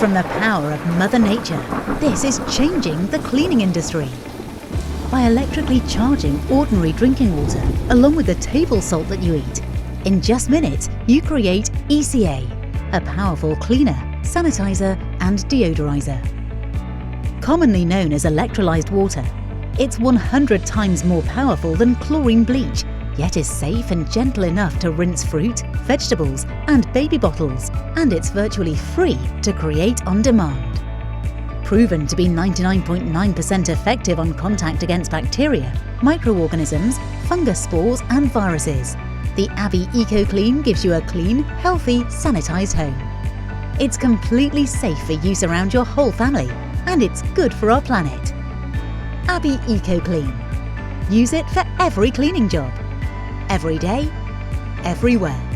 From the power of Mother Nature, this is changing the cleaning industry. By electrically charging ordinary drinking water along with the table salt that you eat, in just minutes you create ECA, a powerful cleaner, sanitizer and deodorizer. Commonly known as electrolysed water, it's 100 times more powerful than chlorine bleach, yet is safe and gentle enough to rinse fruit, vegetables and baby bottles, and it's virtually free to create on demand. Proven to be 99.9% effective on contact against bacteria, microorganisms, fungus spores and viruses, the Abbey Eco Clean gives you a clean, healthy, sanitised home. It's completely safe for use around your whole family, and it's good for our planet. Abbey Eco Clean. Use it for every cleaning job. Every day, everywhere.